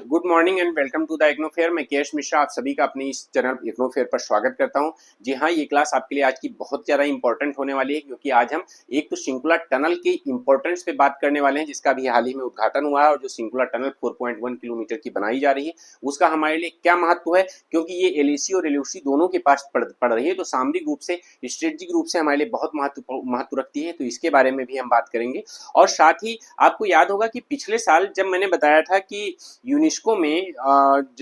Good morning and welcome to the IGNOU fair. मैं केश मिश्रा आप सभी का अपने इस चैनल इग्नो फेयर पर स्वागत करता हूं। जी हाँ, ये क्लास आपके लिए आज की बहुत ज़्यादा इंपॉर्टेंट होने वाली है, क्योंकि आज हम एक तो सिंकुला टनल के इंपॉर्टेंस पे बात करने वाले हैं, जिसका अभी हाल ही में उद्घाटन हुआ है। और जो सिंकुला टनल 4.1 किलोमीटर की बनाई जा रही है, उसका हमारे लिए क्या महत्व है, क्योंकि ये एलएसी और एलओसी दोनों के पास पड़ रही है, तो सामरिक रूप से, स्ट्रेटेजिक रूप से हमारे लिए बहुत महत्व रखती है। तो इसके बारे में भी हम बात करेंगे। और साथ ही आपको याद होगा कि पिछले साल जब मैंने बताया था कि यूनेस्को में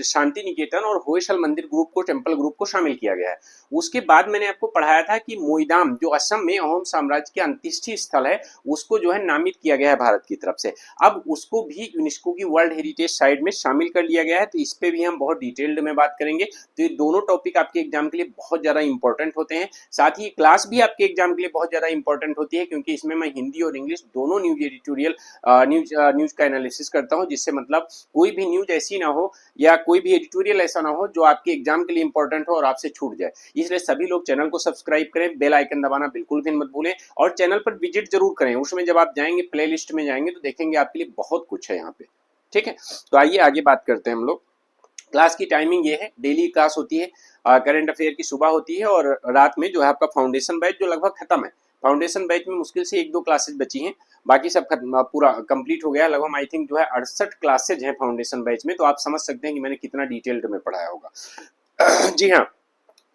शांति निकेतन और होयसल मंदिर ग्रुप को, टेम्पल ग्रुप को शामिल किया गया है। उसके बाद मैंने आपको पढ़ाया था कि मोईदाम जो असम में अहोम साम्राज्य के अंत्येष्टि स्थल है, उसको जो है नामित किया गया है भारत की तरफ से। अब उसको भी यूनेस्को की वर्ल्ड हेरिटेज साइट में शामिल कर लिया गया है। तो इस पे भी हम बहुत डिटेल्ड में बात करेंगे। तो ये दोनों टॉपिक आपके एग्जाम के लिए बहुत ज्यादा इंपॉर्टेंट होते हैं। साथ ही क्लास भी आपके एग्जाम के लिए बहुत ज्यादा इंपॉर्टेंट होती है, क्योंकि इसमें मैं हिंदी और इंग्लिश दोनों न्यूज एडिटोरियल न्यूज का एनालिसिस करता हूँ, जिससे मतलब कोई भी न्यूज ऐसी ना हो या कोई भी एडिटोरियल ऐसा ना हो जो आपके एग्जाम के लिए इंपॉर्टेंट हो और आपसे छूट जाए। इसलिए सभी लोग चैनल को सब्सक्राइब करें, बेल आइकन दबाना बिल्कुल भी मत भूलें, और चैनल पर विजिट जरूर करें। उसमें जब आप जाएंगे, प्लेलिस्ट में जाएंगे, तो देखेंगे आपके लिए बहुत कुछ है यहाँ पे। ठीक है, तो आइए आगे बात करते हैं हम लोग। क्लास की टाइमिंग ये है, डेली क्लास होती है। करंट अफेयर की सुबह होती है, और रात में जो है आपका फाउंडेशन बैच जो लगभग खत्म है। फाउंडेशन बैच में मुश्किल से एक दो क्लासेज बची हैं, बाकी सब पूरा कंप्लीट हो गया। लगभग आई थिंक जो है 68 क्लासेज हैं फाउंडेशन बैच में। तो आप समझ सकते हैं कि मैंने कितना डिटेल्ड में पढ़ाया होगा। जी हाँ,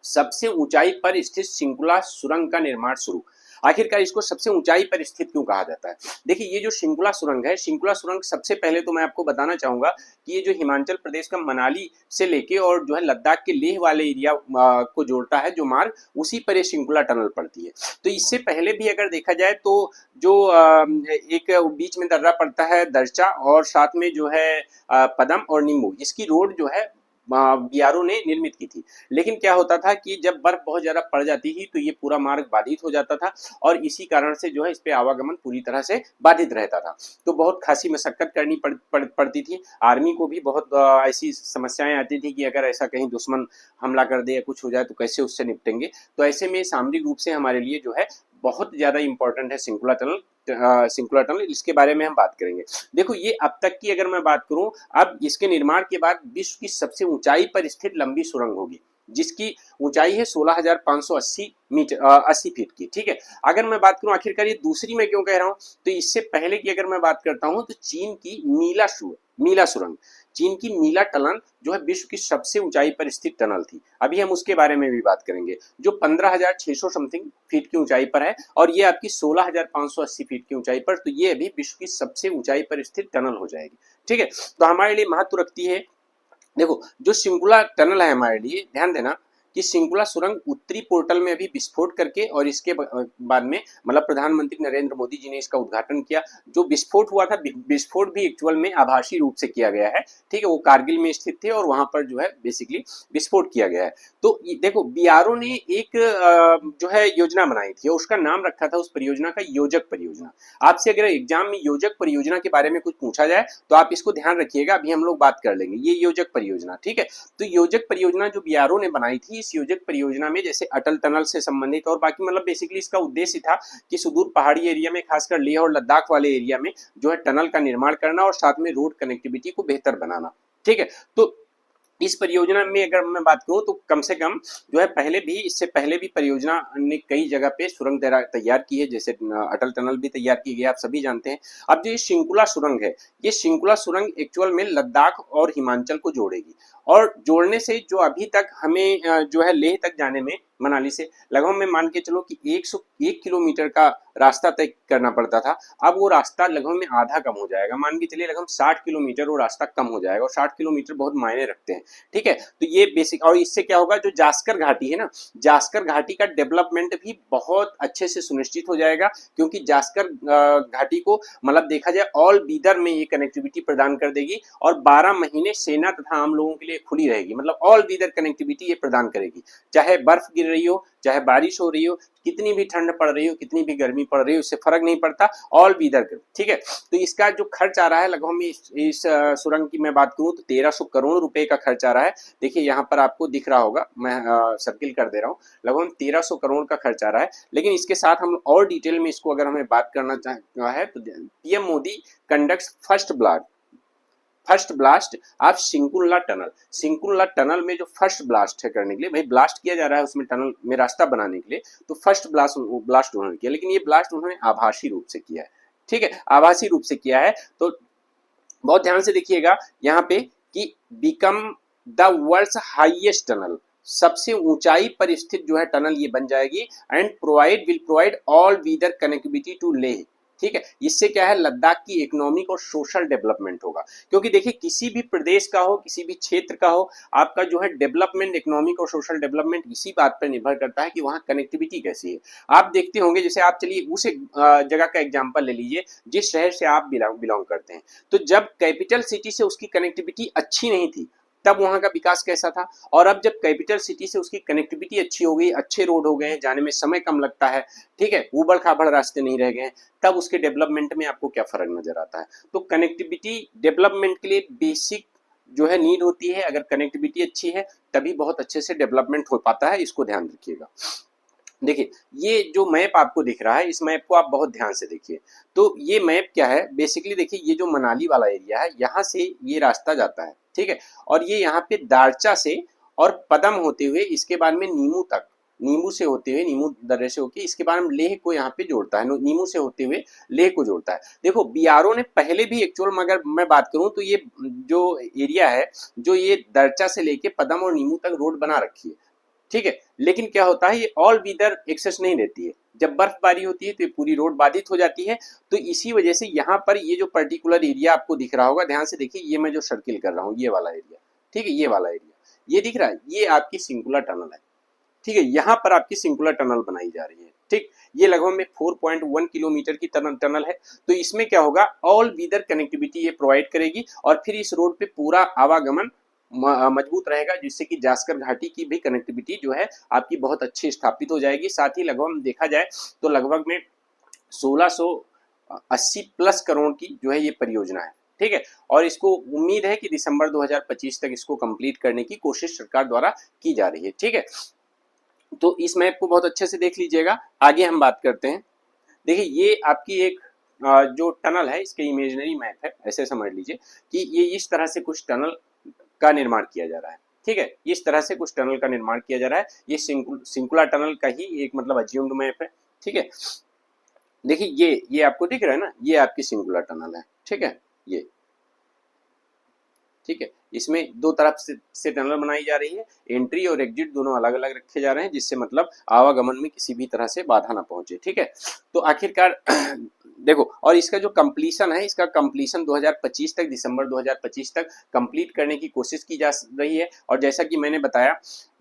सबसे ऊंचाई पर स्थित सिंकुला सुरंग का निर्माण शुरू। आखिरकार इसको सबसे ऊंचाई पर स्थित क्यों कहा जाता है? देखिए, ये जो सिंकुला सुरंग है, सिंकुला सुरंग सबसे पहले तो मैं आपको बताना चाहूंगा कि ये जो हिमाचल प्रदेश का मनाली से लेके और जो है लद्दाख के लेह वाले एरिया को जोड़ता है जो मार्ग, उसी पर ये सिंकुला टनल पड़ती है। तो इससे पहले भी अगर देखा जाए तो जो एक बीच में दर्रा पड़ता है दरचा, और साथ में जो है पदम और नींबू, इसकी रोड जो है बीआरओ ने निर्मित की थी। लेकिन क्या होता था कि जब बर्फ बहुत ज्यादा पड़ जाती थी तो ये पूरा मार्ग बाधित हो जाता था, और इसी कारण से जो है इस पे आवागमन पूरी तरह से बाधित रहता था। तो बहुत खासी मशक्कत करनी पड़ती थी। आर्मी को भी बहुत ऐसी समस्याएं आती थी कि अगर ऐसा कहीं दुश्मन हमला कर दे या कुछ हो जाए तो कैसे उससे निपटेंगे। तो ऐसे में सामरिक रूप से हमारे लिए जो है बहुत ज्यादा इंपॉर्टेंट है सिंकुला टनल। सिंकुला टनल, इसके बारे में हम बात करेंगे। देखो, ये अब तक की अगर मैं बात करूं, अब इसके निर्माण के बाद विश्व की सबसे ऊंचाई पर स्थित लंबी सुरंग होगी, जिसकी ऊंचाई है 16,580 मीटर 80 फीट की। ठीक है, अगर मैं बात करूं आखिरकार ये दूसरी मैं क्यों कह रहा हूं, तो इससे पहले की अगर मैं बात करता हूं तो चीन की मीला सुरंग, चीन की मीला टनल जो है विश्व की सबसे ऊंचाई पर स्थित टनल थी। अभी हम उसके बारे में भी बात करेंगे, जो 15,600 समथिंग फीट की ऊंचाई पर है, और ये आपकी 16,580 फीट की ऊंचाई पर। तो ये अभी विश्व की सबसे ऊंचाई पर स्थित टनल हो जाएगी। ठीक है, तो हमारे लिए महत्व रखती है। देखो, जो सिंकुला टनल है हमारे लिए, ध्यान देना कि सिंकुला सुरंग उत्तरी पोर्टल में अभी विस्फोट करके, और इसके बाद में मतलब प्रधानमंत्री नरेंद्र मोदी जी ने इसका उद्घाटन किया। जो विस्फोट हुआ था, विस्फोट भी एक्चुअल में आभासी रूप से किया गया है। ठीक है, वो कारगिल में स्थित थे और वहां पर जो है बेसिकली विस्फोट किया गया है। तो देखो, बीआरओ ने एक जो है योजना बनाई थी, उसका नाम रखा था उस परियोजना का योजक परियोजना। आपसे अगर एग्जाम में योजक परियोजना के बारे में कुछ पूछा जाए तो आप इसको ध्यान रखिएगा, अभी हम लोग बात कर लेंगे। ये योजक परियोजना, ठीक है। तो योजक परियोजना जो बीआरओ ने बनाई थी, इस योजक परियोजना में जैसे अटल टनल से संबंधित और बाकी मतलब बेसिकली इसका उद्देश्य था कि सुदूर पहाड़ी एरिया में, खासकर लेह और लद्दाख वाले एरिया में जो है टनल का निर्माण करना, और साथ में रोड कनेक्टिविटी को बेहतर बनाना। ठीक है, तो इस परियोजना में अगर मैं बात करूं तो कम से कम जो है पहले भी, इससे पहले भी परियोजना ने कई जगह पे सुरंग तैयार की है, जैसे अटल टनल भी तैयार की गई, आप सभी जानते हैं। अब जो ये सिंकुला सुरंग है, ये सिंकुला सुरंग एक्चुअल में लद्दाख और हिमाचल को जोड़ेगी, और जोड़ने से जो अभी तक हमें जो है लेह तक जाने में मनाली से लगभग में मान के चलो कि 101 किलोमीटर का रास्ता तय करना पड़ता था, अब वो रास्ता लगभग में आधा कम हो जाएगा। मान के चलिए लगभग 60 किलोमीटर वो रास्ता कम हो जाएगा, और 60 किलोमीटर बहुत मायने रखते हैं। ठीक है, तो ये बेसिक, और इससे क्या होगा, जो जास्कर घाटी है ना, जास्कर घाटी का डेवलपमेंट भी बहुत अच्छे से सुनिश्चित हो जाएगा, क्योंकि जास्कर घाटी को मतलब देखा जाए ऑल बीदर में ये कनेक्टिविटी प्रदान कर देगी, और 12 महीने सेना तथा आम लोगों के लिए खुली रहेगी। मतलब ऑल बीदर कनेक्टिविटी ये प्रदान करेगी, चाहे बर्फ गिर रही हो, चाहे बारिश हो रही हो, कितनी भी ठंड पड़ रही हो, कितनी भी गर्मी पड़ रही हो, उससे फर्क नहीं पड़ता, ऑल बीदर। ठीक है, तो इसका जो खर्च आ रहा है लगभग में इस सुरंग की मैं बात करूं तो 1300 करोड़ रुपए का खर्च आ रहा है। देखिए यहाँ पर आपको दिख रहा होगा, मैं सर्किल कर दे रहा हूँ, लगभग 1300 करोड़ का खर्च आ रहा है। लेकिन इसके साथ हम और डिटेल में इसको अगर हमें बात करना है तो PM Modi conducts first blog first blast of Shinkula tunnel. Shinkula tunnel में जो फर्स्ट ब्लास्ट है करने के लिए, भाई ब्लास्ट किया जा रहा है उसमें टनल में रास्ता बनाने के लिए, तो फर्स्ट ब्लास्ट उन्होंने किया, लेकिन ये ब्लास्ट उन्होंने आभासी रूप से किया है। ठीक है, आभासी रूप से किया है। तो बहुत ध्यान से देखिएगा यहाँ पे कि become the world's highest tunnel, सबसे ऊंचाई पर स्थित जो है टनल ये बन जाएगी। And will provide all weather connectivity to Leh. ठीक है, इससे क्या है, लद्दाख की इकोनॉमिक और सोशल डेवलपमेंट होगा। क्योंकि देखिए किसी भी प्रदेश का हो, किसी भी क्षेत्र का हो, आपका जो है डेवलपमेंट, इकोनॉमिक और सोशल डेवलपमेंट इसी बात पर निर्भर करता है कि वहाँ कनेक्टिविटी कैसी है। आप देखते होंगे, जैसे आप चलिए उस जगह का एग्जाम्पल ले लीजिए जिस शहर से आप बिलोंग करते हैं। तो जब कैपिटल सिटी से उसकी कनेक्टिविटी अच्छी नहीं थी तब वहां का विकास कैसा था, और अब जब कैपिटल सिटी से उसकी कनेक्टिविटी अच्छी हो गई, अच्छे रोड हो गए हैं, जाने में समय कम लगता है, ठीक है, ऊबड़ खाबड़ रास्ते नहीं रह गए हैं, तब उसके डेवलपमेंट में आपको क्या फर्क नजर आता है। तो कनेक्टिविटी डेवलपमेंट के लिए बेसिक जो है नीड होती है। अगर कनेक्टिविटी अच्छी है तभी बहुत अच्छे से डेवलपमेंट हो पाता है, इसको ध्यान रखिएगा। देखिए ये जो मैप आपको दिख रहा है, इस मैप को आप बहुत ध्यान से देखिए। तो ये मैप क्या है, बेसिकली देखिए ये जो मनाली वाला एरिया है, यहाँ से ये रास्ता जाता है, ठीक है, और ये यहाँ पे दारचा से और पदम होते हुए इसके बाद में नीमू तक, नीमू से होते हुए, नीमू दर्रे से होके इसके बाद में लेह को यहाँ पे जोड़ता है, नीमू से होते हुए लेह को जोड़ता है। देखो बीआरओ ने पहले भी एक्चुअल में अगर मैं बात करूं तो ये जो एरिया है, जो ये दर्चा से लेके पदम और नीमू तक रोड बना रखी है, ठीक है, लेकिन क्या होता है, ये ऑल वीदर एक्सेस नहीं देती है। जब बर्फबारी होती है तो ये पूरी रोड बाधित हो जाती है। तो इसी वजह से यहाँ पर ये जो पर्टिकुलर एरिया आपको दिख रहा होगा, ध्यान से देखिए, ये मैं जो सर्किल कर रहा हूँ ये वाला एरिया, ठीक है, ये वाला एरिया ये दिख रहा है, ये आपकी सिंकुला टनल है। ठीक है, यहाँ पर आपकी सिंकुला टनल बनाई जा रही है। ठीक, ये लगभग में 4.1 किलोमीटर की टनल है। तो इसमें क्या होगा, ऑल वीदर कनेक्टिविटी ये प्रोवाइड करेगी, और फिर इस रोड पे पूरा आवागमन मजबूत रहेगा, जिससे कि जास्कर घाटी की भी कनेक्टिविटी जो है आपकी बहुत अच्छी स्थापित हो जाएगी। साथ ही लगभग देखा जाए तो लगभग में 1680 प्लस करोड़ की जो है ये परियोजना है। ठीक है, और इसको उम्मीद है कि दिसंबर 2025 तक इसको कंप्लीट करने की कोशिश सरकार द्वारा की जा रही है। ठीक है, तो इस मैप को बहुत अच्छे से देख लीजिएगा। आगे हम बात करते हैं। देखिए ये आपकी एक जो टनल है, इसके इमेजिनरी मैप है, ऐसे समझ लीजिए कि ये इस तरह से कुछ टनल का निर्माण किया जा रहा है। ठीक है, इस तरह से कुछ टनल का निर्माण किया जा रहा है। ये सिंकुला टनल का ही एक मतलब अज्यूम्ड मैप है। ठीक है, देखिए ये आपको दिख रहा है ना, ये आपकी सिंकुला टनल है। ठीक है, ये ठीक है, इसमें दो तरफ से टनल बनाई जा रही है, एंट्री और एग्जिट दोनों अलग अलग रखे जा रहे हैं, जिससे मतलब आवागमन में किसी भी तरह से बाधा ना पहुंचे। ठीक है, तो आखिरकार देखो, और इसका जो कंप्लीशन है, इसका कंप्लीशन 2025 तक, दिसंबर 2025 तक कंप्लीट करने की कोशिश की जा रही है। और जैसा कि मैंने बताया,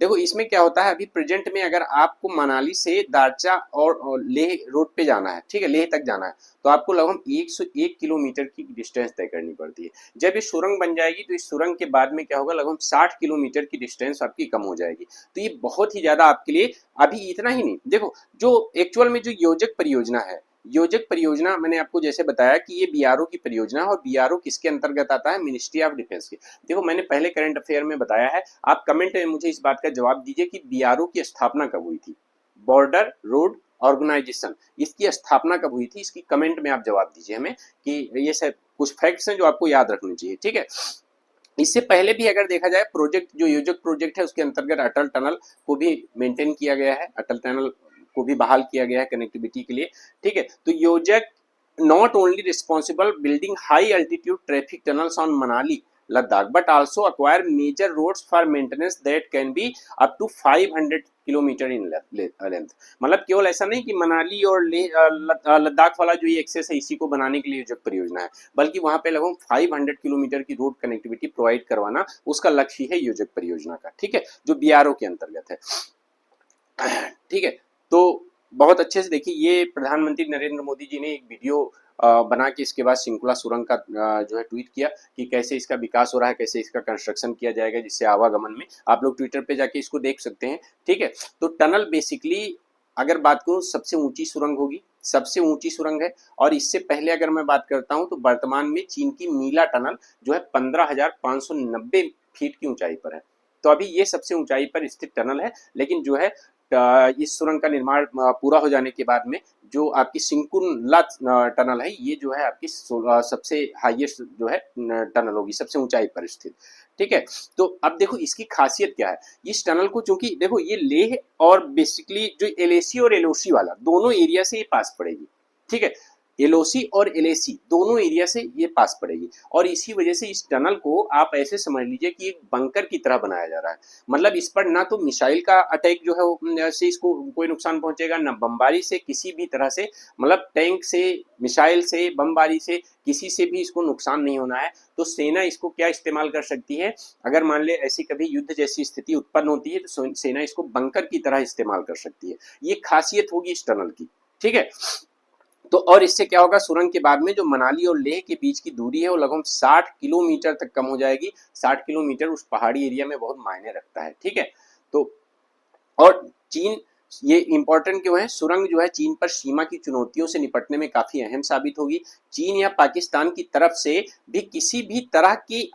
देखो इसमें क्या होता है, अभी प्रेजेंट में अगर आपको मनाली से दारचा और लेह रोड पे जाना है, ठीक है, लेह तक जाना है, तो आपको लगभग 101 किलोमीटर की डिस्टेंस तय करनी पड़ती है। जब ये सुरंग बन जाएगी तो इस सुरंग के बाद में क्या होगा, लगभग 60 किलोमीटर की डिस्टेंस आपकी कम हो जाएगी। तो ये बहुत ही ज्यादा आपके लिए, अभी इतना ही नहीं, देखो जो एक्चुअल में जो योजक परियोजना है, योजक परियोजना मैंने आपको जैसे बताया कि ये बीआरओ की परियोजना है, और बीआरओ किसके अंतर्गत आता है, मिनिस्ट्री ऑफ डिफेंस के। देखो मैंने पहले करंट अफेयर में बताया है, आप कमेंट में मुझे इस बात का जवाब दीजिए कि बीआरओ की स्थापना कब हुई थी, बॉर्डर रोड ऑर्गेनाइजेशन, इसकी स्थापना कब हुई थी, इसकी कमेंट में आप जवाब दीजिए हमें, कि ये सब कुछ फैक्ट्स हैं जो आपको याद रखने चाहिए। ठीक है, इससे पहले भी अगर देखा जाए, प्रोजेक्ट जो योजक प्रोजेक्ट है उसके अंतर्गत अटल टनल को भी मेंटेन किया गया है, अटल टनल को भी बहाल किया गया है कनेक्टिविटी के लिए। ठीक है, तो योजक not only responsible building high altitude traffic tunnels on Manali Ladakh, but also acquire major roads for maintenance that can be up to 500 kilometre in length. मतलब केवल ऐसा नहीं कि मनाली और लद्दाख वाला जो ये एक्सेस है इसी को बनाने के लिए योजक परियोजना है, बल्कि वहां पे लगभग 500 किलोमीटर की रोड कनेक्टिविटी प्रोवाइड करवाना उसका लक्ष्य है योजक परियोजना का। ठीक है, जो बीआरओ के अंतर्गत है। ठीक है, तो बहुत अच्छे से देखिए, ये प्रधानमंत्री नरेंद्र मोदी जी ने एक वीडियो बना के इसके बाद सिंकुला सुरंग का जो है ट्वीट किया कि कैसे इसका विकास हो रहा है, कैसे इसका कंस्ट्रक्शन किया जाएगा, जिससे आवागमन में, आप लोग ट्विटर पे जाके इसको देख सकते हैं। ठीक है, तो टनल बेसिकली अगर बात करूं सबसे ऊंची सुरंग होगी, सबसे ऊंची सुरंग है। और इससे पहले अगर मैं बात करता हूं तो वर्तमान में चीन की मीला टनल जो है 15,590 फीट की ऊंचाई पर है। तो अभी ये सबसे ऊंचाई पर स्थित टनल है, लेकिन जो है इस सुरंग का निर्माण पूरा हो जाने के बाद में जो आपकी सिंकुला टनल है, ये जो है आपकी सबसे हाईएस्ट जो है टनल होगी, सबसे ऊंचाई पर स्थित। ठीक है, तो अब देखो इसकी खासियत क्या है। इस टनल को, चूंकि देखो ये लेह और बेसिकली जो एलएसी और एलओसी वाला दोनों एरिया से ये पास पड़ेगी। ठीक है, एलओसी और एलएसी दोनों एरिया से ये पास पड़ेगी, और इसी वजह से इस टनल को आप ऐसे समझ लीजिए कि एक बंकर की तरह बनाया जा रहा है। मतलब इस पर ना तो मिसाइल का अटैक जो है वो से इसको कोई नुकसान पहुंचेगा, ना बमबारी से किसी भी तरह से, मतलब टैंक से, मिसाइल से, बमबारी से किसी से भी इसको नुकसान नहीं होना है। तो सेना इसको क्या इस्तेमाल कर सकती है, अगर मान ले ऐसी कभी युद्ध जैसी स्थिति उत्पन्न होती है तो सेना इसको बंकर की तरह इस्तेमाल कर सकती है। ये खासियत होगी इस टनल की। ठीक है, तो और इससे क्या होगा, सुरंग के बाद में जो मनाली और लेह के बीच की दूरी है वो लगभग 60 किलोमीटर तक कम हो जाएगी। 60 किलोमीटर उस पहाड़ी एरिया में बहुत मायने रखता है। ठीक है, तो और चीन, ये इंपॉर्टेंट क्यों है, सुरंग जो है चीन पर सीमा की चुनौतियों से निपटने में काफी अहम साबित होगी। चीन या पाकिस्तान की तरफ से भी किसी भी तरह की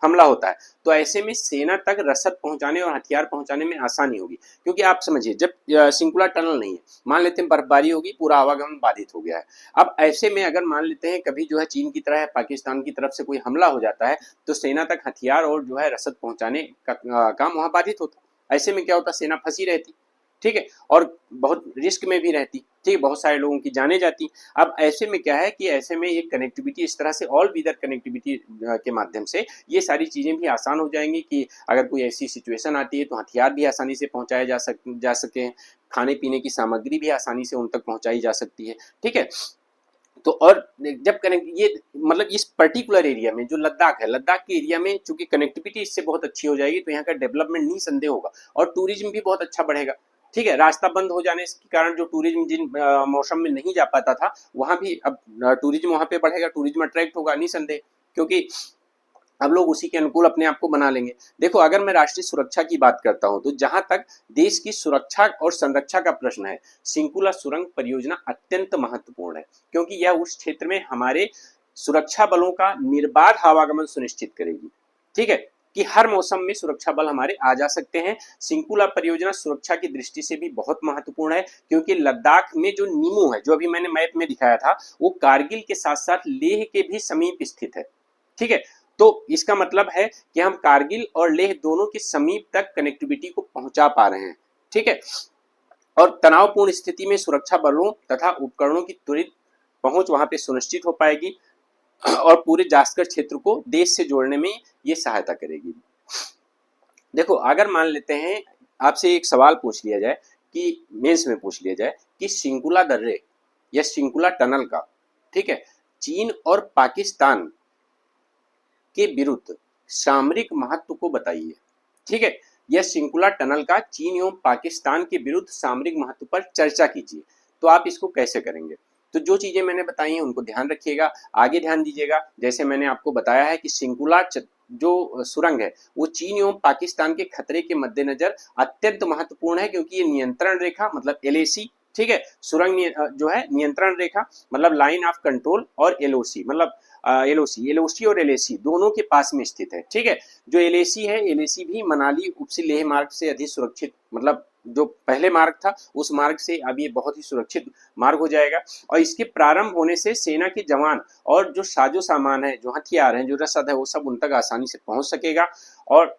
हमला होता है तो ऐसे में सेना तक रसद पहुंचाने और हथियार पहुंचाने में आसानी होगी। क्योंकि आप समझिए, जब सिंकुला टनल नहीं है, मान लेते हैं बर्फबारी होगी, पूरा आवागमन बाधित हो गया है। अब ऐसे में अगर मान लेते हैं कभी जो है चीन की तरह पाकिस्तान की तरफ से कोई हमला हो जाता है तो सेना तक हथियार और जो है रसद पहुंचाने का काम वहां बाधित होता। ऐसे में क्या होता, सेना फंसी रहती। ठीक है, और बहुत रिस्क में भी रहती। ठीक है, बहुत सारे लोगों की जाने जाती। अब ऐसे में क्या है कि ऐसे में एक कनेक्टिविटी इस तरह से ऑल वेदर कनेक्टिविटी के माध्यम से ये सारी चीजें भी आसान हो जाएंगी कि अगर कोई ऐसी सिचुएशन आती है तो हथियार भी आसानी से पहुंचाए जा सके, खाने पीने की सामग्री भी आसानी से उन तक पहुंचाई जा सकती है। ठीक है, तो और जब कनेक्ट ये मतलब इस पर्टिकुलर एरिया में जो लद्दाख है, लद्दाख के एरिया में चूंकि कनेक्टिविटी इससे बहुत अच्छी हो जाएगी तो यहाँ का डेवलपमेंट निसंदेह होगा और टूरिज्म भी बहुत अच्छा बढ़ेगा। ठीक है, रास्ता बंद हो जाने के कारण जो टूरिज्म जिन मौसम में नहीं जा पाता था वहां भी अब टूरिज्म वहां पे बढ़ेगा, टूरिज्म अट्रैक्ट होगा निसंदेह, क्योंकि अब लोग उसी के अनुकूल अपने आप को बना लेंगे। देखो अगर मैं राष्ट्रीय सुरक्षा की बात करता हूं तो जहां तक देश की सुरक्षा और संरक्षा का प्रश्न है, सिंकुला सुरंग परियोजना अत्यंत महत्वपूर्ण है, क्योंकि यह उस क्षेत्र में हमारे सुरक्षा बलों का निर्बाध आवागमन सुनिश्चित करेगी। ठीक है, कि हर मौसम में सुरक्षा बल हमारे आ जा सकते हैं। सिंकुला परियोजना सुरक्षा की दृष्टि से भी बहुत महत्वपूर्ण है, क्योंकि लद्दाख में जो नीमू है, जो अभी मैंने मैप में दिखाया था, वो कारगिल के साथ साथ लेह के भी समीप स्थित है। ठीक है, तो इसका मतलब है कि हम कारगिल और लेह दोनों के समीप तक कनेक्टिविटी को पहुंचा पा रहे हैं। ठीक है, और तनावपूर्ण स्थिति में सुरक्षा बलों तथा उपकरणों की त्वरित पहुंच वहां पे सुनिश्चित हो पाएगी और पूरे जास्कर क्षेत्र को देश से जोड़ने में ये सहायता करेगी। देखो अगर मान लेते हैं आपसे एक सवाल पूछ लिया जाए कि मेंस में पूछ लिया जाए कि सिंकुला दर्रे या सिंकुला टनल का, ठीक है, चीन और पाकिस्तान के विरुद्ध सामरिक महत्व को बताइए। ठीक है, यह सिंकुला टनल का चीन एवं पाकिस्तान के विरुद्ध सामरिक महत्व पर चर्चा कीजिए। तो आप इसको कैसे करेंगे, तो जो चीजें मैंने बताई हैं उनको ध्यान रखिएगा, आगे ध्यान दीजिएगा। जैसे मैंने आपको बताया है कि सिंकुला जो सुरंग है वो चीन एवं पाकिस्तान के खतरे के मद्देनजर अत्यंत महत्वपूर्ण है, क्योंकि ये नियंत्रण रेखा मतलब एलएसी, ठीक है, सुरंग जो है नियंत्रण रेखा मतलब लाइन ऑफ कंट्रोल, और एलओसी मतलब एलओसी और एलएसी दोनों के पास में स्थित है। ठीक है, जो एलएसी है, एलएसी भी मनाली उपसी लेह मार्ग से अधिक सुरक्षित, मतलब जो पहले मार्ग था उस मार्ग से अब ये बहुत ही सुरक्षित मार्ग हो जाएगा, और इसके प्रारंभ होने से सेना के जवान और जो साजो सामान है, जो हथियार हैं, जो रसद है, वो सब उन तक आसानी से पहुंच सकेगा। और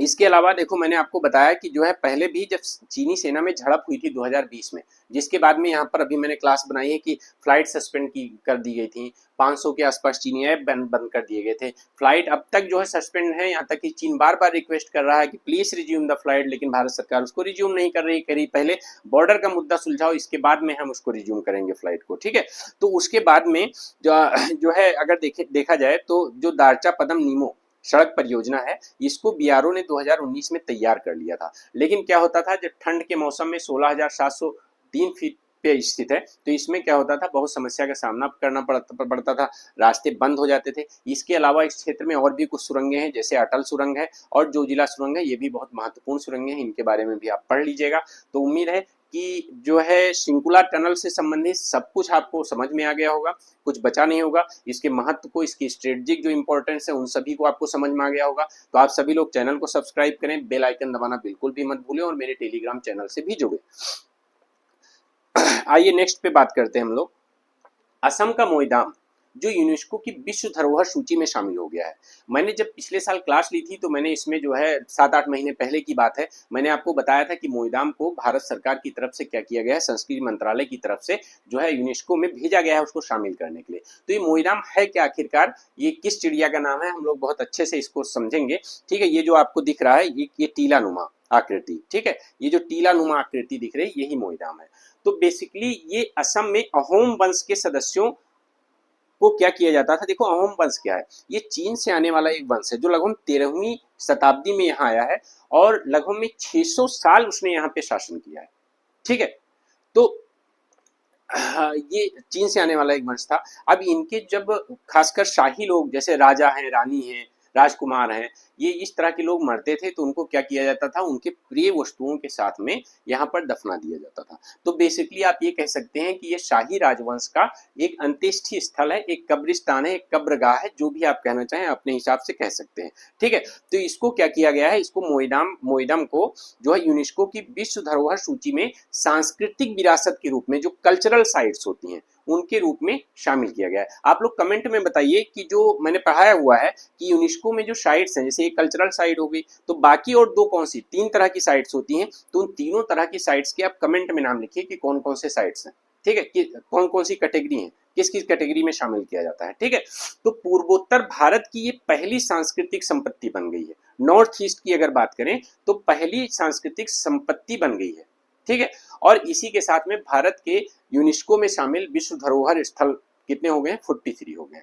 इसके अलावा देखो मैंने आपको बताया कि जो है पहले भी जब चीनी सेना में झड़प हुई थी 2020 में, जिसके बाद में यहाँ पर अभी मैंने क्लास बनाई है कि फ्लाइट सस्पेंड की कर दी गई थी, 500 के आसपास चीनी ऐप बंद कर दिए गए थे, फ्लाइट अब तक जो है सस्पेंड है, यहाँ तक कि चीन बार बार रिक्वेस्ट कर रहा है कि प्लीज रिज्यूम द फ्लाइट, लेकिन भारत सरकार उसको रिज्यूम नहीं कर रही, करी पहले बॉर्डर का मुद्दा सुलझाओ, इसके बाद में हम उसको रिज्यूम करेंगे फ्लाइट को। ठीक है, तो उसके बाद में जो है अगर देखा जाए तो जो दारचा पदम नीमो सड़क परियोजना है, इसको बीआरओ ने 2019 में तैयार कर लिया था, लेकिन क्या होता था जब ठंड के मौसम में 16,703 फीट पे स्थित है तो इसमें क्या होता था, बहुत समस्या का सामना करना पड़ता था, रास्ते बंद हो जाते थे। इसके अलावा इस क्षेत्र में और भी कुछ सुरंगें हैं, जैसे अटल सुरंग है और जोजिला सुरंग है, ये भी बहुत महत्वपूर्ण सुरंगें हैं, इनके बारे में भी आप पढ़ लीजिएगा। तो उम्मीद है कि जो है सिंकुला टनल से संबंधित सब कुछ आपको समझ में आ गया होगा, कुछ बचा नहीं होगा, इसके महत्व को, इसकी स्ट्रेटेजिक जो इंपॉर्टेंस है उन सभी को आपको समझ में आ गया होगा। तो आप सभी लोग चैनल को सब्सक्राइब करें, बेल आइकन दबाना बिल्कुल भी मत भूलें और मेरे टेलीग्राम चैनल से भी जुड़े। आइए नेक्स्ट पे बात करते हैं हम लोग। असम का मोईदाम जो यूनेस्को की विश्व धरोहर सूची में शामिल हो गया है। मैंने जब पिछले साल क्लास ली थी तो मैंने इसमें जो है 7-8 महीने पहले की बात है, मैंने आपको बताया था कि मोईदाम को भारत सरकार की तरफ से क्या किया गया है, संस्कृति मंत्रालय की तरफ से जो है यूनेस्को में भेजा गया है उसको शामिल करने के लिए। तो ये मोईदाम है क्या आखिरकार, ये किस चिड़िया का नाम है, हम लोग बहुत अच्छे से इसको समझेंगे। ठीक है, ये जो आपको दिख रहा है ये टीला नुमा आकृति, ठीक है, ये जो टीला नुमा आकृति दिख रही है यही मोईदाम है। तो बेसिकली ये असम में अहोम वंश के सदस्यों को क्या किया जाता था। देखो अहोम वंश क्या है, ये चीन से आने वाला एक वंश है जो लगभग 13वीं शताब्दी में यहाँ आया है और लगभग में 600 साल उसने यहाँ पे शासन किया है। ठीक है, तो ये चीन से आने वाला एक वंश था। अब इनके जब खासकर शाही लोग जैसे राजा हैं, रानी हैं, राजकुमार हैं, ये इस तरह के लोग मरते थे तो उनको क्या किया जाता था, उनके प्रिय वस्तुओं के साथ में यहाँ पर दफना दिया जाता था। तो बेसिकली आप ये कह सकते हैं कि ये शाही राजवंश का एक अंत्येष्टि स्थल है, एक कब्रिस्तान है, एक कब्रगाह है, जो भी आप कहना चाहें अपने हिसाब से कह सकते हैं। ठीक है, तो इसको क्या किया गया है, इसको मोईदम को जो है यूनेस्को की विश्व धरोहर सूची में सांस्कृतिक विरासत के रूप में, जो कल्चरल साइट्स होती हैं उनके रूप में शामिल किया गया है। आप लोग कमेंट में बताइए कि जो मैंने पढ़ाया हुआ है कि यूनेस्को में जो साइट्स हैं, जैसे एक कल्चरल साइट हो गई, तो बाकी और दो कौन सी, 3 तरह की साइट्स होती हैं, तो उन तीनों तरह की साइट्स के आप कमेंट में नाम लिखिए कि कौन कौन से साइट्स हैं। ठीक है, कि कौन कौन सी कैटेगरी है, किस किस कैटेगरी में शामिल किया जाता है। ठीक है, तो पूर्वोत्तर भारत की ये पहली सांस्कृतिक संपत्ति बन गई है। नॉर्थ ईस्ट की अगर बात करें तो पहली सांस्कृतिक संपत्ति बन गई है। ठीक है, और इसी के साथ में भारत के यूनेस्को में शामिल विश्व धरोहर स्थल कितने हो गए, 43 हो गए।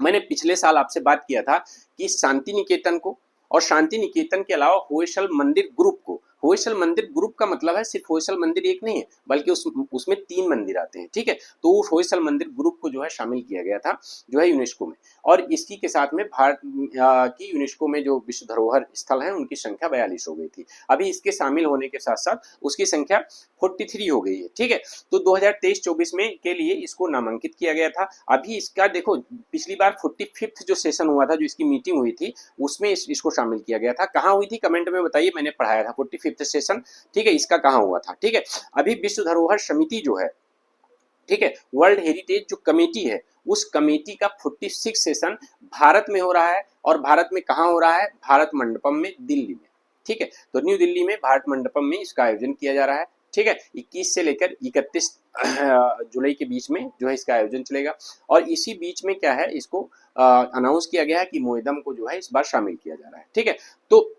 मैंने पिछले साल आपसे बात किया था कि शांति निकेतन को और शांति निकेतन के अलावा होयसल मंदिर ग्रुप को, होयसल मंदिर ग्रुप का मतलब है सिर्फ होयसल मंदिर एक नहीं है बल्कि उसमें 3 मंदिर आते हैं। ठीक है, तो उस होयसल मंदिर ग्रुप को जो है शामिल किया गया था जो है यूनेस्को में, और इसी के साथ में भारत की यूनेस्को में जो विश्व धरोहर स्थल है उनकी संख्या 42 हो गई थी। अभी इसके शामिल होने के साथ साथ उसकी संख्या 43 हो गई है। ठीक है, तो 2023-24 में के लिए इसको नामांकित किया गया था। अभी इसका देखो पिछली बार 45th जो सेशन हुआ था, जो इसकी मीटिंग हुई थी, उसमें इसको शामिल किया गया था। कहाँ हुई थी कमेंट में बताइए, मैंने पढ़ाया था 45th सेशन। ठीक है, इसका कहाँ हुआ था। ठीक है, अभी विश्व धरोहर समिति जो है, ठीक है, वर्ल्ड हेरिटेज जो कमेटी है, उस कमेटी का 46 सेशन भारत में हो रहा है। और भारत में कहाँ हो रहा है, भारत मंडपम में, दिल्ली में। ठीक है, तो न्यू दिल्ली में भारत मंडपम में इसका आयोजन किया जा रहा है। ठीक है, 21 से लेकर 31 जुलाई के बीच में जो है इसका आयोजन चलेगा। और इसी बीच में क्या है, इसको अनाउंस किया गया है कि मोईदम को जो है इस बार शामिल किया जा रहा है। ठीक है, तो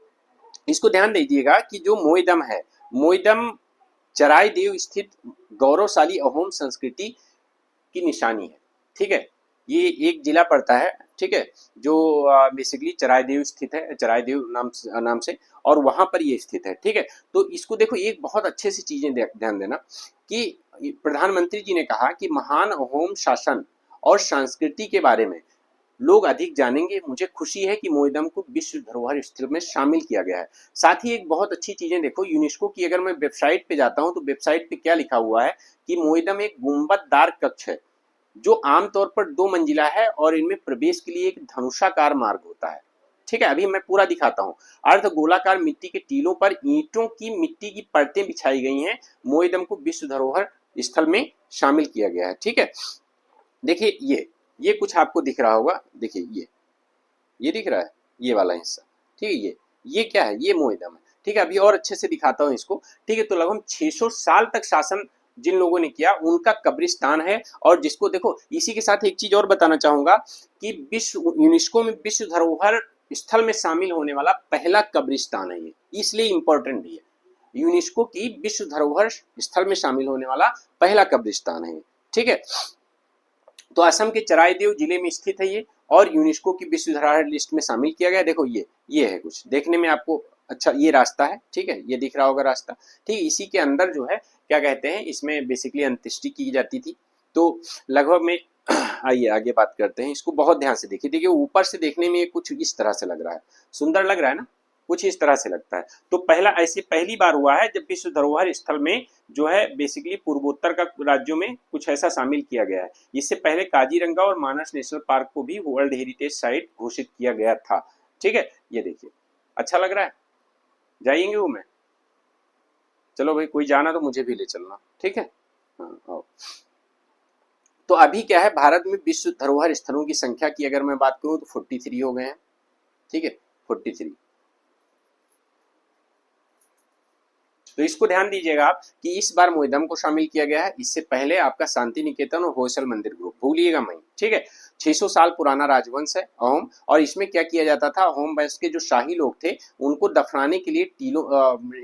इसको ध्यान दीजिएगा कि जो मोईदम है, मोईदम चराई देव स्थित गौरवशाली अहोम संस्कृति की निशानी है। ठीक है, ये एक जिला पड़ता है। ठीक है, जो बेसिकली चराईदेव स्थित है, चराईदेव नाम से, और वहां पर ये स्थित है। ठीक है, तो इसको देखो, एक बहुत अच्छे से चीजें ध्यान देना कि प्रधानमंत्री जी ने कहा कि महान अहोम शासन और संस्कृति के बारे में लोग अधिक जानेंगे। मुझे खुशी है कि मोईदम को विश्व धरोहर स्थल में शामिल किया गया है। साथ ही एक बहुत अच्छी चीजें देखो, यूनेस्को की अगर मैं वेबसाइट पे जाता हूं तो वेबसाइट पे क्या लिखा हुआ है कि मोईदम एक गुंबददार कक्ष है जो आमतौर पर 2 मंजिला है और इनमें प्रवेश के लिए एक धनुषाकार मार्ग होता है। ठीक है, अभी मैं पूरा दिखाता हूँ। अर्ध गोलाकार मिट्टी के टीलों पर ईंटों की मिट्टी की परतें बिछाई गई हैं। मोईदम को विश्व धरोहर स्थल में शामिल किया गया है। ठीक है, देखिए ये कुछ आपको दिख रहा होगा, देखिए ये दिख रहा है, ये वाला हिस्सा। ठीक है, ये क्या है, ये मोईदम है। ठीक है, अभी और अच्छे से दिखाता हूँ इसको। ठीक है, तो लगभग 600 साल तक शासन जिन लोगों ने किया उनका कब्रिस्तान है। और जिसको देखो, इसी के साथ एक चीज और बताना चाहूंगा कि विश्व यूनेस्को में विश्व धरोहर स्थल में शामिल होने वाला पहला कब्रिस्तान है ये, इसलिए इंपॉर्टेंट है। यूनेस्को की विश्व धरोहर स्थल में शामिल होने वाला पहला कब्रिस्तान है। ठीक है, तो असम के चराईदेव जिले में स्थित है ये, और यूनेस्को की विश्व धरोहर लिस्ट में शामिल किया गया। देखो ये है, कुछ देखने में आपको अच्छा ये रास्ता है। ठीक है, ये दिख रहा होगा रास्ता। ठीक है, इसी के अंदर जो है क्या कहते हैं, इसमें बेसिकली अंत्येष्टि की जाती थी। तो लगभग में आइए आगे बात करते हैं। इसको बहुत ध्यान से देखिए। देखिए ऊपर से देखने में कुछ इस तरह से लग रहा है, सुंदर लग रहा है ना, कुछ इस तरह से लगता है। तो पहली बार हुआ है जब विश्व धरोहर स्थल में जो है बेसिकली पूर्वोत्तर का राज्यों में कुछ ऐसा शामिल किया गया है। इससे पहले काजीरंगा और मानस नेशनल पार्क को भी वर्ल्ड हेरिटेज साइट घोषित किया गया था। ठीक है, ये देखिए अच्छा लग रहा है, जाएंगे वो में। चलो भाई, कोई जाना तो मुझे भी ले चलना। ठीक है। हाँ, आओ। तो अभी क्या है, भारत में विश्व धरोहर स्थलों की संख्या की अगर मैं बात करूं तो 43 हो गए हैं, ठीक है, 43। तो इसको ध्यान दीजिएगा आप कि इस बार मोइदम को शामिल किया गया है, इससे पहले आपका शांति निकेतन और होयसल मंदिर ग्रुप, भूलिएगा नहीं, ठीक है। 600 साल पुराना राजवंश है अहोम, और इसमें क्या किया जाता था, अहोम वंश के जो शाही लोग थे उनको दफनाने के लिए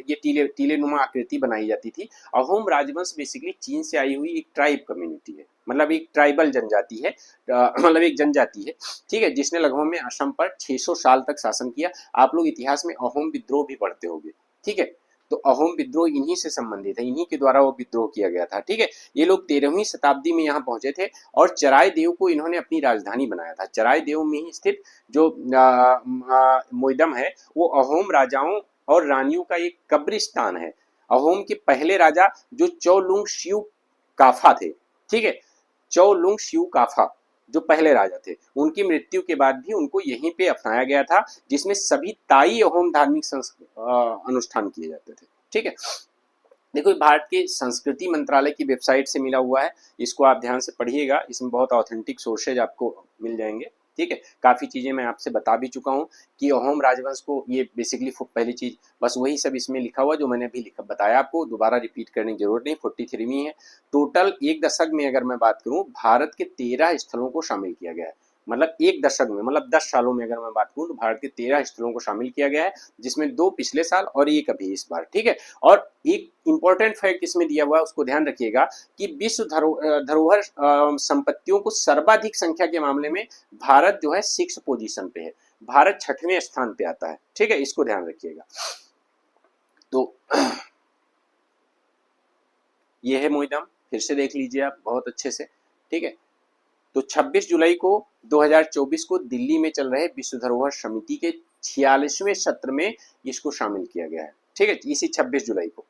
ये टीले नुमा आकृति बनाई जाती थी। अहोम राजवंश बेसिकली चीन से आई हुई एक ट्राइब कम्युनिटी है, मतलब एक ट्राइबल जनजाति है, मतलब एक जनजाति है, ठीक है, जिसने लगभग में असम पर 600 साल तक शासन किया। आप लोग इतिहास में अहोम विद्रोह भी पढ़ते होंगे, ठीक है। तो अहोम विद्रोह इन्हीं से संबंधित है, इन्हीं के द्वारा वो विद्रोह किया गया था, ठीक है। ये लोग 13वीं शताब्दी में यहाँ पहुंचे थे और चराय देव को इन्होंने अपनी राजधानी बनाया था। चराय देव में ही स्थित जो मोइदम है वो अहोम राजाओं और रानियों का एक कब्रिस्तान है। अहोम के पहले राजा जो चौलुंग शिव काफा थे, ठीक है, चौलुंग शिव काफा जो पहले राजा थे, उनकी मृत्यु के बाद भी उनको यहीं पे अपनाया गया था, जिसमें सभी ताई अहोम धार्मिक अनुष्ठान किए जाते थे, ठीक है। देखो, भारत के संस्कृति मंत्रालय की वेबसाइट से मिला हुआ है, इसको आप ध्यान से पढ़िएगा, इसमें बहुत ऑथेंटिक सोर्सेज आपको मिल जाएंगे, ठीक है। काफ़ी चीज़ें मैं आपसे बता भी चुका हूँ कि अहोम राजवंश को, ये बेसिकली पहली चीज़ बस वही सब इसमें लिखा हुआ जो मैंने अभी बताया आपको, दोबारा रिपीट करने की जरूरत नहीं। 43वीं है। टोटल एक दशक में अगर मैं बात करूँ, भारत के 13 स्थलों को शामिल किया गया है, मतलब एक दशक में, मतलब 10 सालों में अगर मैं बात करूँ तो भारत के 13 स्थलों को शामिल किया गया है, जिसमें 2 पिछले साल और 1 अभी इस बार, ठीक है। और एक इंपॉर्टेंट फैक्ट इसमें दिया हुआ है, उसको ध्यान रखिएगा कि विश्व धरोहर संपत्तियों को सर्वाधिक संख्या के मामले में भारत जो है 6 पोजीशन पे है, भारत 6वें स्थान पे आता है, ठीक है, इसको ध्यान रखिएगा। तो ये है मोइदम, फिर से देख लीजिए आप बहुत अच्छे से, ठीक है। तो 26 जुलाई को 2024 को दिल्ली में चल रहे विश्व धरोहर समिति के 46वें सत्र में इसको शामिल किया गया है, ठीक है, इसी 26 जुलाई को।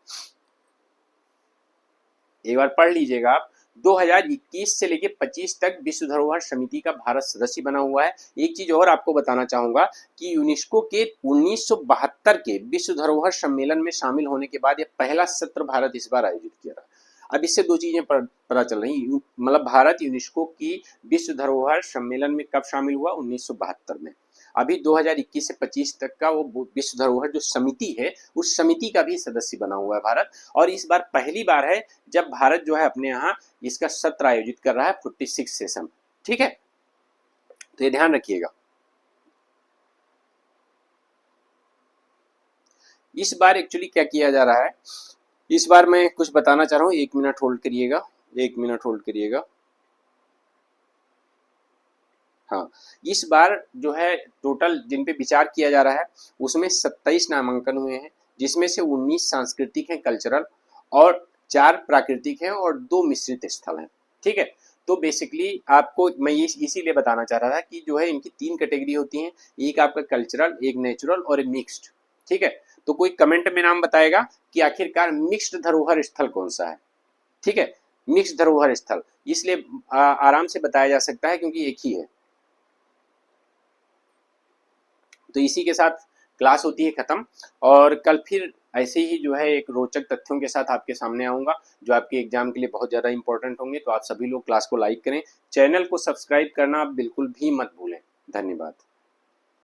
एक बार पढ़ लीजिएगा आप। 2021 से लेके 25 तक विश्व धरोहर समिति का भारत सदस्य बना हुआ है। एक चीज और आपको बताना चाहूंगा कि यूनेस्को के 1972 के विश्व धरोहर सम्मेलन में शामिल होने के बाद यह पहला सत्र भारत इस बार आयोजित किया रहा। अब इससे 2 चीजें पता चल रही, मतलब भारत यूनेस्को की विश्व धरोहर सम्मेलन में कब शामिल हुआ, 1972 में। अभी 2021 से 25 तक का वो विश्व धरोहर जो समिति है, उस समिति का भी सदस्य बना हुआ है भारत, और इस बार पहली बार है जब भारत जो है अपने यहाँ इसका सत्र आयोजित कर रहा है, 46 सेशन, ठीक है। तो ये ध्यान रखिएगा। इस बार एक्चुअली क्या किया जा रहा है, इस बार मैं कुछ बताना चाह रहा हूँ, 1 मिनट होल्ड करिएगा, 1 मिनट होल्ड करिएगा। हाँ, इस बार जो है टोटल जिन पे विचार किया जा रहा है उसमें 27 नामांकन हुए हैं, जिसमें से 19 सांस्कृतिक हैं, कल्चरल, और 4 प्राकृतिक हैं और 2 मिश्रित स्थल हैं, ठीक है। तो बेसिकली आपको मैं ये इसीलिए बताना चाह रहा था कि जो है इनकी 3 कैटेगरी होती हैं, एक आपका कल्चरल, एक नेचुरल और एक मिक्स्ड, ठीक है। तो कोई कमेंट में नाम बताएगा कि आखिरकार मिक्स्ड धरोहर स्थल कौन सा है, ठीक है। मिक्स्ड धरोहर स्थल इसलिए आराम से बताया जा सकता है क्योंकि एक ही है। तो इसी के साथ क्लास होती है खत्म, और कल फिर ऐसे ही जो है एक रोचक तथ्यों के साथ आपके सामने आऊंगा जो आपके एग्जाम के लिए बहुत ज़्यादा इंपॉर्टेंट होंगे। तो आप सभी लोग क्लास को लाइक करें, चैनल को सब्सक्राइब करना बिल्कुल भी मत भूलें। धन्यवाद।